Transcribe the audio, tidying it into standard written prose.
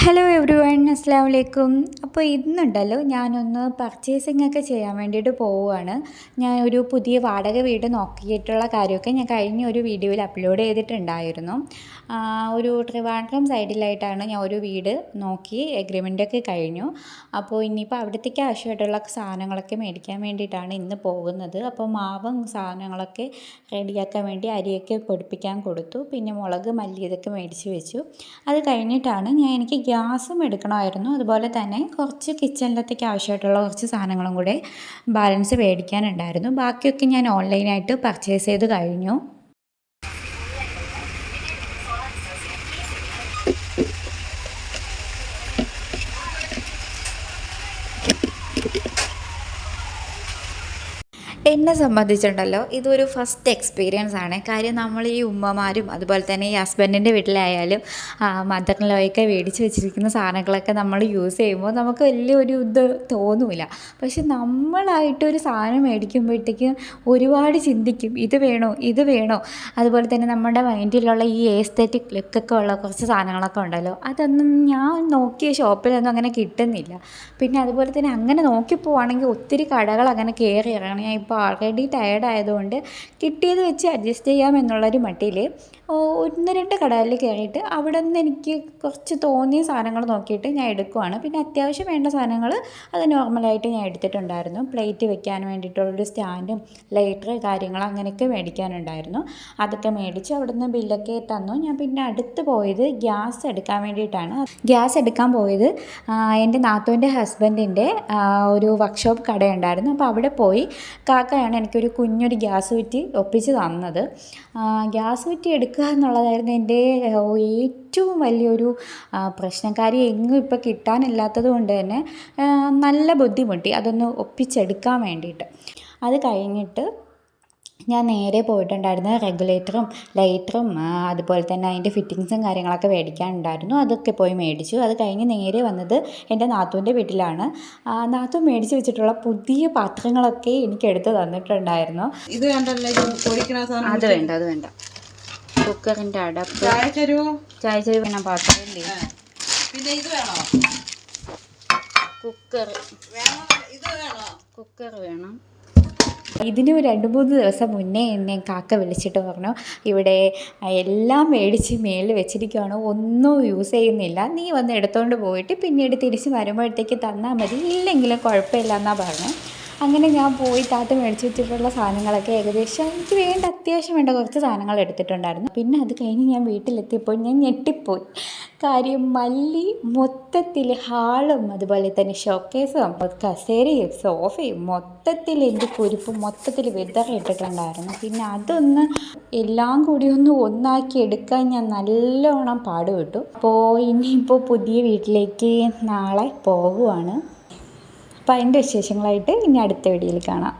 Hello every one, അസ്സലാമു അലൈക്കും. അപ്പോൾ ഇന്നുണ്ടല്ലോ ഞാനൊന്ന് പർച്ചേസിംഗ് ഒക്കെ ചെയ്യാൻ വേണ്ടിയിട്ട് പോവുകയാണ്. ഞാൻ ഒരു പുതിയ വാടക വീട് നോക്കിയിട്ടുള്ള കാര്യമൊക്കെ ഞാൻ കഴിഞ്ഞ ഒരു വീഡിയോയിൽ അപ്ലോഡ് ചെയ്തിട്ടുണ്ടായിരുന്നു. ഒരു ട്രിവാൻഡ്രം സൈഡിലായിട്ടാണ് ഞാൻ ഒരു വീട് നോക്കി എഗ്രിമെൻ്റൊക്കെ കഴിഞ്ഞു. അപ്പോൾ ഇനിയിപ്പോൾ അവിടത്തേക്ക് ആവശ്യമായിട്ടുള്ള സാധനങ്ങളൊക്കെ മേടിക്കാൻ വേണ്ടിയിട്ടാണ് ഇന്ന് പോകുന്നത്. അപ്പോൾ മാവും സാധനങ്ങളൊക്കെ റെഡിയാക്കാൻ വേണ്ടി അരിയൊക്കെ പൊടിപ്പിക്കാൻ കൊടുത്തു. പിന്നെ മുളക്, മല്ലി ഇതൊക്കെ മേടിച്ച് വെച്ചു. അത് കഴിഞ്ഞിട്ടാണ് എനിക്ക് ഗ്യാസും എടുക്കണമായിരുന്നു. അതുപോലെ തന്നെ കുറച്ച് കിച്ചണിലത്തേക്ക് ആവശ്യമായിട്ടുള്ള കുറച്ച് സാധനങ്ങളും കൂടെ ബാലൻസ് മേടിക്കാനുണ്ടായിരുന്നു. ബാക്കിയൊക്കെ ഞാൻ ഓൺലൈനായിട്ട് പർച്ചേസ് ചെയ്ത് കഴിഞ്ഞു. എന്നെ സംബന്ധിച്ചുണ്ടല്ലോ ഇതൊരു ഫസ്റ്റ് എക്സ്പീരിയൻസ് ആണ്. കാര്യം നമ്മൾ ഈ ഉമ്മമാരും അതുപോലെ തന്നെ ഈ ഹസ്ബൻഡിൻ്റെ വീട്ടിലായാലും മദർ ഇൻ ലോയൊക്കെ മേടിച്ച് വെച്ചിരിക്കുന്ന സാധനങ്ങളൊക്കെ നമ്മൾ യൂസ് ചെയ്യുമ്പോൾ നമുക്ക് വലിയൊരു ഇത് തോന്നില്ല. പക്ഷെ നമ്മളായിട്ടൊരു സാധനം മേടിക്കുമ്പോഴത്തേക്കും ഒരുപാട് ചിന്തിക്കും, ഇത് വേണോ ഇത് വേണോ. അതുപോലെ തന്നെ നമ്മുടെ മൈൻഡിലുള്ള ഈ എസ്തെറ്റിക് ലുക്കൊക്കെ ഉള്ള കുറച്ച് സാധനങ്ങളൊക്കെ ഉണ്ടല്ലോ, അതൊന്നും ഞാൻ നോക്കിയ ഷോപ്പിലൊന്നും അങ്ങനെ കിട്ടുന്നില്ല. പിന്നെ അതുപോലെ തന്നെ അങ്ങനെ നോക്കി പോവുകയാണെങ്കിൽ ഒത്തിരി കടകൾ അങ്ങനെ കയറി ഇറങ്ങണം. ഞാൻ ഇപ്പോൾ ഓൾറെഡി ടയേർഡ് ആയതുകൊണ്ട് കിട്ടിയത് വെച്ച് അഡ്ജസ്റ്റ് ചെയ്യാമെന്നുള്ളൊരു മട്ടിൽ 1-2 കടകളിൽ കയറിയിട്ട് അവിടെ നിന്ന് എനിക്ക് കുറച്ച് തോന്നിയ സാധനങ്ങൾ നോക്കിയിട്ട് ഞാൻ എടുക്കുവാണ്. പിന്നെ അത്യാവശ്യം വേണ്ട സാധനങ്ങൾ അത് നോർമലായിട്ട് ഞാൻ എടുത്തിട്ടുണ്ടായിരുന്നു. പ്ലേറ്റ് വെക്കാൻ വേണ്ടിയിട്ടുള്ളൊരു സ്റ്റാൻഡും ലൈറ്റർ കാര്യങ്ങൾ അങ്ങനെയൊക്കെ മേടിക്കാനുണ്ടായിരുന്നു. അതൊക്കെ മേടിച്ച് അവിടെ നിന്ന് ബില്ലൊക്കെ തന്നു. ഞാൻ പിന്നെ അടുത്ത് പോയത് ഗ്യാസ് എടുക്കാൻ വേണ്ടിയിട്ടാണ്. ഗ്യാസ് എടുക്കാൻ പോയത് എൻ്റെ നാത്തൂൻ്റെ ഹസ്ബൻഡിൻ്റെ ഒരു വർക്ക്ഷോപ്പ് കടയുണ്ടായിരുന്നു. അപ്പോൾ അവിടെ പോയി കാക്കയാണ് എനിക്കൊരു കുഞ്ഞൊരു ഗ്യാസ് കുറ്റി ഒപ്പിച്ച് തന്നത്. ഗ്യാസ് കുറ്റി എടുക്കുക എന്നുള്ളതായിരുന്നു എൻ്റെ ഏറ്റവും വലിയൊരു പ്രശ്നം. കാര്യം എങ്ങും ഇപ്പോൾ കിട്ടാനില്ലാത്തത് കൊണ്ട് തന്നെ നല്ല ബുദ്ധിമുട്ടി അതൊന്ന് ഒപ്പിച്ചെടുക്കാൻ വേണ്ടിയിട്ട്. അത് കഴിഞ്ഞിട്ട് ഞാൻ നേരെ പോയിട്ടുണ്ടായിരുന്ന റെഗുലേറ്ററും ലൈറ്ററും അതുപോലെ തന്നെ അതിൻ്റെ ഫിറ്റിങ്സും കാര്യങ്ങളൊക്കെ മേടിക്കാനുണ്ടായിരുന്നു. അതൊക്കെ പോയി മേടിച്ചു. അത് കഴിഞ്ഞ് നേരെ വന്നത് എൻ്റെ നാത്തൂൻ്റെ വീട്ടിലാണ്. നാത്തൂൻ മേടിച്ച് വെച്ചിട്ടുള്ള പുതിയ പാത്രങ്ങളൊക്കെ എനിക്ക് എടുത്ത് തന്നിട്ടുണ്ടായിരുന്നു. ഇത് അത് വേണ്ട കുക്കറിൻ്റെ അടപ്പ്, ചായച്ചരി വേണം, പാത്രം, പിന്നെ ഇത് വേണോ, കുക്കർ വേണം. ഇതിന് 2-3 ദിവസം മുന്നേ എന്നെ കാക്ക വിളിച്ചിട്ട് പറഞ്ഞു, ഇവിടെ എല്ലാം മേടിച്ച് മേളിൽ വെച്ചിരിക്കുകയാണ്, ഒന്നും യൂസ് ചെയ്യുന്നില്ല, നീ വന്ന് എടുത്തുകൊണ്ട് പോയിട്ട് പിന്നീട് തിരിച്ച് വരുമ്പോഴത്തേക്ക് തന്നാൽ മതി, ഇല്ലെങ്കിലും കുഴപ്പമില്ല എന്നാണ് പറഞ്ഞു. അങ്ങനെ ഞാൻ പോയി താത്ത മേടിച്ച് വെച്ചിട്ടുള്ള സാധനങ്ങളൊക്കെ ഏകദേശം എനിക്ക് വേണ്ട അത്യാവശ്യം വേണ്ട കുറച്ച് സാധനങ്ങൾ എടുത്തിട്ടുണ്ടായിരുന്നു. പിന്നെ അത് കഴിഞ്ഞ് ഞാൻ വീട്ടിലെത്തിയപ്പോൾ ഞാൻ ഞെട്ടിപ്പോയി. കാര്യം മല്ലി മൊത്തത്തിൽ ഹാളും അതുപോലെ തന്നെ ഷോക്കേസും കസേരയും സോഫയും മൊത്തത്തിൽ എൻ്റെ കുരിപ്പ് മൊത്തത്തിൽ വിതറിയിട്ടിട്ടുണ്ടായിരുന്നു. പിന്നെ അതൊന്ന് എല്ലാം കൂടി ഒന്നാക്കി എടുക്കാൻ ഞാൻ നല്ലോണം പാടുപെട്ടു. അപ്പോൾ ഇനിയിപ്പോൾ പുതിയ വീട്ടിലേക്ക് നാളെ പോകുവാണ്. അപ്പോൾ അതിൻ്റെ വിശേഷങ്ങളായിട്ട് ഇനി അടുത്ത വീഡിയോയിൽ കാണാം.